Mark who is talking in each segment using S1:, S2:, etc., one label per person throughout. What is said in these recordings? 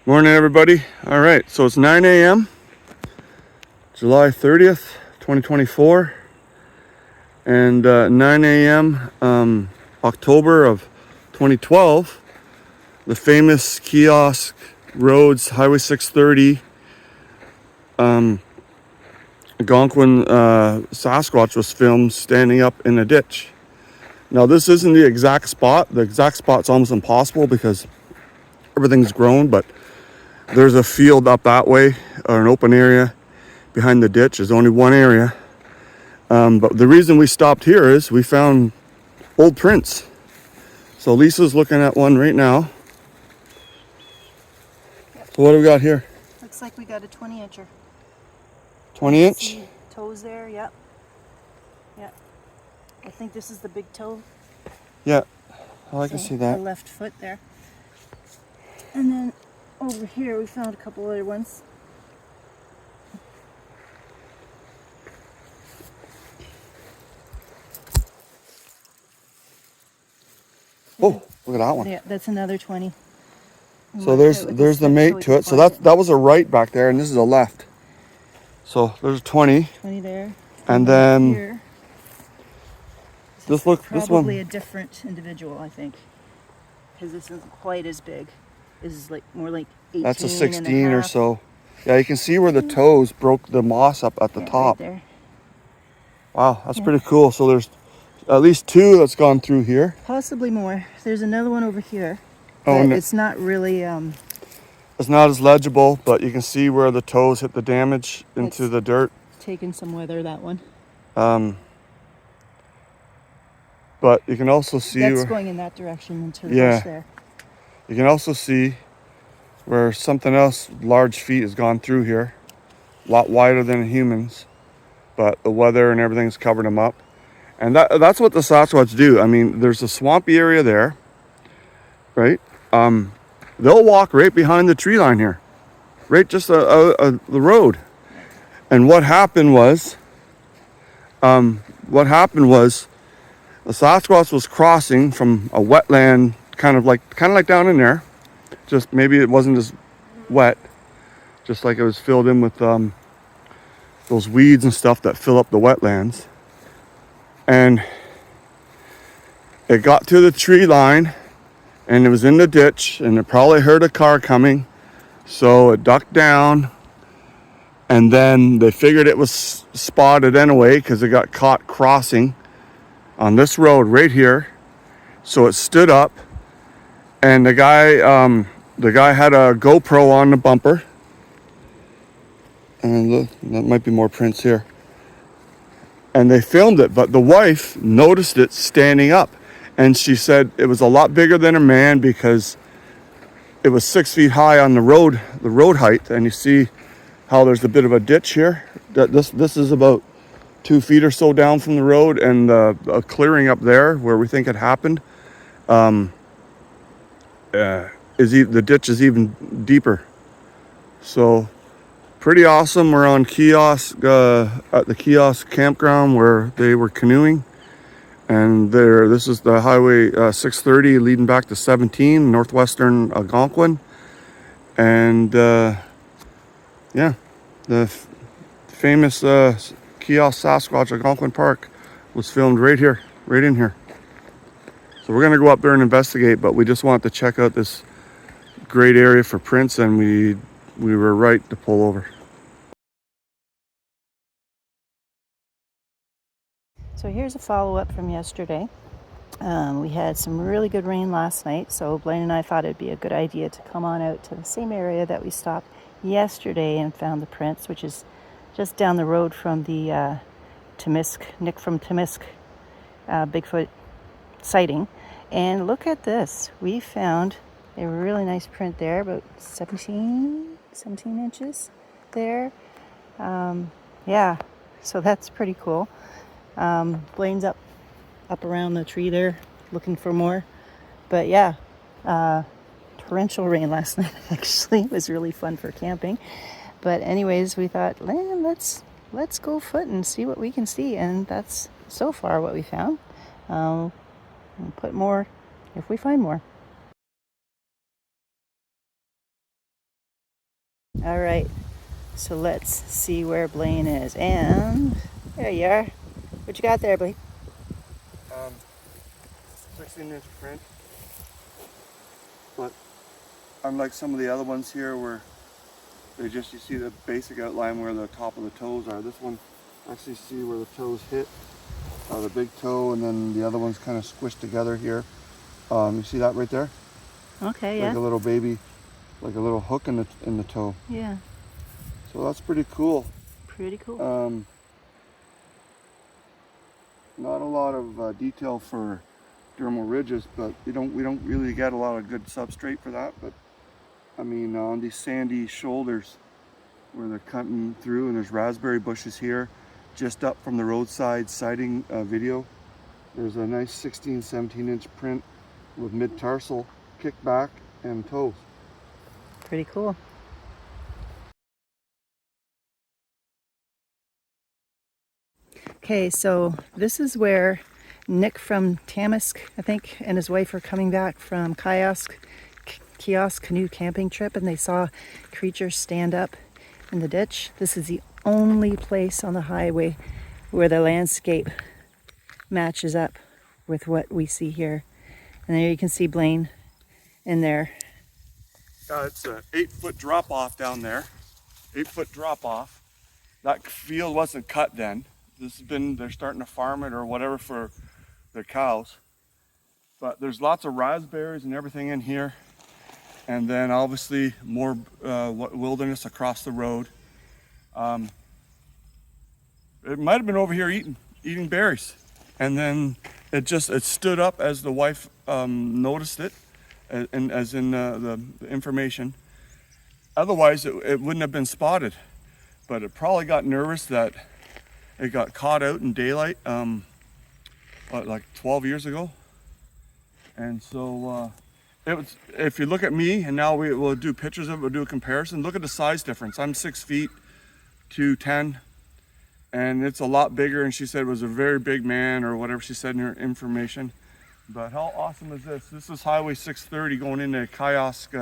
S1: Morning, everybody. All right, so it's 9 a.m., July 30th, 2024, and 9 a.m., October of 2012, the famous Kiosk Roads Highway 630 Algonquin Sasquatch was filmed standing up in a ditch. Now, this isn't the exact spot. The exact spot's almost impossible because everything's grown, but there's a field up that way, or an open area behind the ditch. There's only one area. But the reason we stopped here is we found old prints. So Lisa's looking at one right now.
S2: Yep.
S1: So what do we got here?
S2: Looks like we got a 20-incher.
S1: 20-inch?
S2: See toes there, yep. Yep. I think this is the big toe.
S1: Yeah, I can see that.
S2: The left foot there. And then over here we found a couple other ones.
S1: Oh, look at that one.
S2: Yeah, that's another 20.
S1: So there's the mate to it. So that was a right back there, and this is a left. So there's 20.
S2: 20 there.
S1: And then
S2: here.
S1: this one.
S2: Probably a different individual, I think, because this isn't quite as big. This is like more like 18.
S1: That's a 16 or so. Yeah, you can see where the toes broke the moss up at the top.
S2: Right there.
S1: Wow, that's pretty cool. So there's at least two that's gone through here.
S2: Possibly more. There's another one over here.
S1: Oh, and
S2: it's not really.
S1: It's not as legible, but you can see where the toes hit the damage into the dirt.
S2: Taken some weather, that one.
S1: But you can also see
S2: that's going in that direction into the bush there.
S1: You can also see where something else, large feet, has gone through here. A lot wider than humans, but the weather and everything's covered them up. And that's what the Sasquatch do. I mean, there's a swampy area there, right? They'll walk right behind the tree line here, right just the road. And what happened was the Sasquatch was crossing from a wetland, kind of like down in there. Just maybe it wasn't as wet, just like it was filled in with those weeds and stuff that fill up the wetlands. And it got to the tree line, and it was in the ditch, and it probably heard a car coming, so it ducked down. And then they figured it was spotted anyway because it got caught crossing on this road right here. So it stood up, and the guy had a GoPro on the bumper. And look, that might be more prints here. And they filmed it, but the wife noticed it standing up, and she said it was a lot bigger than a man because it was 6 feet high on the road height. And you see how there's a bit of a ditch here. This is about 2 feet or so down from the road, and a clearing up there where we think it happened. The ditch is even deeper. So pretty awesome. We're on Kiosk at the Kiosk campground where they were canoeing, and this is the Highway 630 leading back to 17, northwestern Algonquin. And the famous Kiosk Sasquatch Algonquin Park was filmed right here, right in here. So we're gonna go up there and investigate, but we just wanted to check out this great area for prints, and we were right to pull over.
S2: So here's a follow-up from yesterday. We had some really good rain last night, so Blaine and I thought it'd be a good idea to come on out to the same area that we stopped yesterday and found the prints, which is just down the road from the Nik from Tamisk Bigfoot sighting. And look at this. We found a really nice print there, about 17 inches there. Yeah, so that's pretty cool. Blaine's up around the tree there looking for more. But yeah, torrential rain last night actually. It was really fun for camping. But anyways, we thought, let's go foot and see what we can see. And that's so far what we found. We'll put more if we find more. All right, so let's see where Blaine is. And there you are. What you got there, Blaine?
S1: 16-inch print. But unlike some of the other ones here where you see the basic outline where the top of the toes are, this one actually see where the toes hit, the big toe, and then the other one's kind of squished together here. You see that right there?
S2: Okay,
S1: Like
S2: yeah.
S1: a little baby, like a little hook in the toe.
S2: Yeah.
S1: So that's pretty cool.
S2: Pretty cool.
S1: Not a lot of detail for dermal ridges, but we don't really get a lot of good substrate for that. But I mean, on these sandy shoulders where they're cutting through, and there's raspberry bushes here, just up from the roadside sighting video. There's a nice 16, 17-inch print with mid-tarsal, kickback, and toes.
S2: Pretty cool. Okay, so this is where Nik from Tamisk, I think, and his wife are coming back from Kiosk canoe camping trip, and they saw creatures stand up in the ditch. This is the only place on the highway where the landscape matches up with what we see here. And there you can see Blaine in there.
S1: It's an 8-foot drop off down there. 8-foot drop off. That field wasn't cut then. They're starting to farm it or whatever for their cows. But there's lots of raspberries and everything in here. And then obviously more wilderness across the road. It might have been over here eating berries. And then it stood up as the wife noticed it, and as in the information. Otherwise it wouldn't have been spotted. But it probably got nervous that it got caught out in daylight like 12 years ago. And so if you look at me, and now we'll do pictures of it, we'll do a comparison. Look at the size difference. I'm 6 feet to 10, and it's a lot bigger. And she said it was a very big man, or whatever she said in her information. But how awesome is this? This is Highway 630 going into Kiosk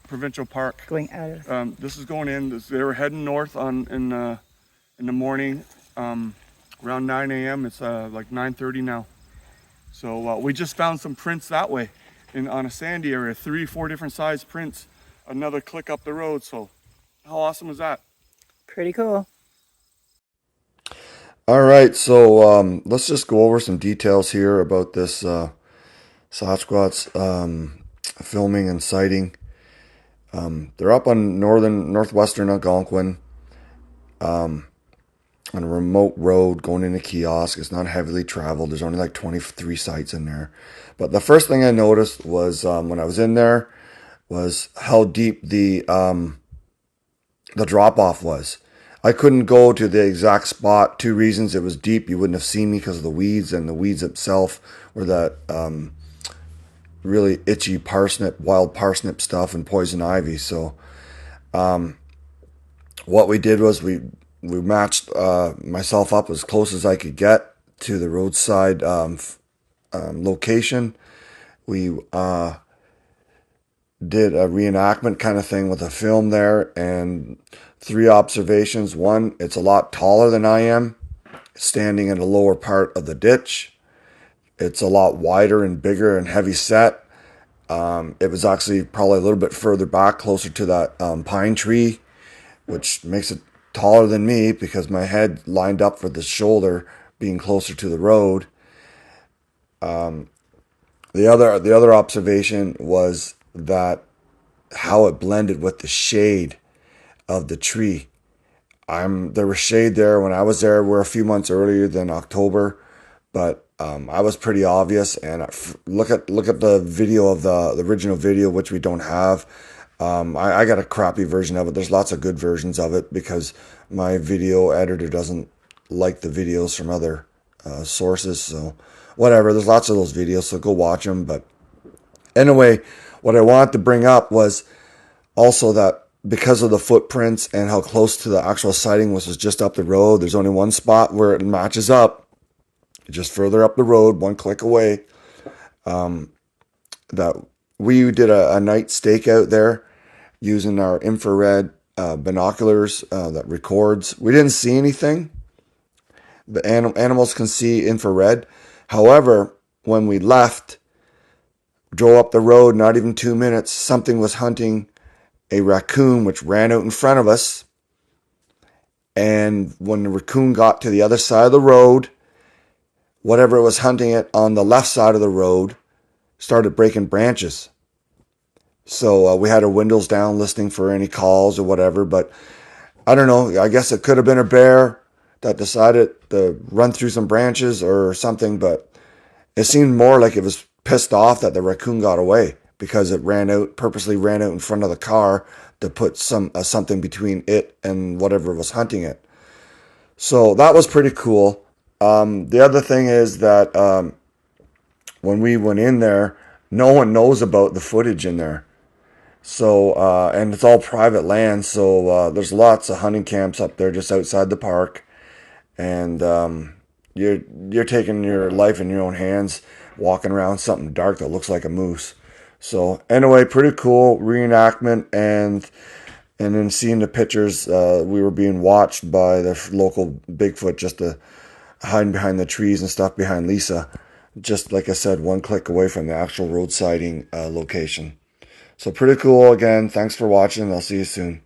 S1: Provincial Park.
S2: Going out of.
S1: This is going in. They were heading north in the morning, around 9 a.m. It's like 9:30 now. So we just found some prints that way on a sandy area, 3-4 different size prints, another click up the road. So how awesome is that?
S2: Pretty cool.
S1: All right, so let's just go over some details here about this Sasquatch filming and sighting. They're up on northwestern Algonquin, on a remote road going into Kiosk. It's not heavily traveled. There's only like 23 sites in there. But the first thing I noticed was when I was in there was how deep the drop off was. I couldn't go to the exact spot. 2 reasons: it was deep. You wouldn't have seen me because of the weeds, and the weeds itself were that really itchy wild parsnip stuff and poison ivy. So what we did was we matched myself up as close as I could get to the roadside location. We did a reenactment kind of thing with a film there, and 3 observations. 1, it's a lot taller than I am, standing in the lower part of the ditch. It's a lot wider and bigger and heavy set. It was actually probably a little bit further back, closer to that pine tree, which makes it taller than me because my head lined up for the shoulder being closer to the road. The other observation was that how it blended with the shade of the tree. There was shade there when I was there. We're a few months earlier than October, but I was pretty obvious. And look at the video of the original video, which we don't have. I got a crappy version of it. There's lots of good versions of it because my video editor doesn't like the videos from other sources. So whatever, there's lots of those videos, so go watch them. But anyway, what I wanted to bring up was also that because of the footprints and how close to the actual sighting was just up the road, there's only one spot where it matches up, just further up the road, 1 click away. That we did a night stakeout there using our infrared binoculars that records. We didn't see anything. The animals can see infrared. However, when we left, drove up the road, not even 2 minutes, something was hunting a raccoon, which ran out in front of us. And when the raccoon got to the other side of the road, whatever was hunting it on the left side of the road started breaking branches. So we had our windows down listening for any calls or whatever. But I don't know. I guess it could have been a bear that decided to run through some branches or something. But it seemed more like it was pissed off that the raccoon got away because it purposely ran out in front of the car to put something between it and whatever was hunting it. So that was pretty cool. The other thing is that when we went in there, no one knows about the footage in there. So, and it's all private land. So there's lots of hunting camps up there just outside the park. And you're taking your life in your own hands, walking around something dark that looks like a moose. So anyway, pretty cool reenactment, and then seeing the pictures, we were being watched by the local Bigfoot just to hiding behind the trees and stuff behind Lisa. Just like I said, one click away from the actual road sighting location. So pretty cool. Again, thanks for watching. I'll see you soon.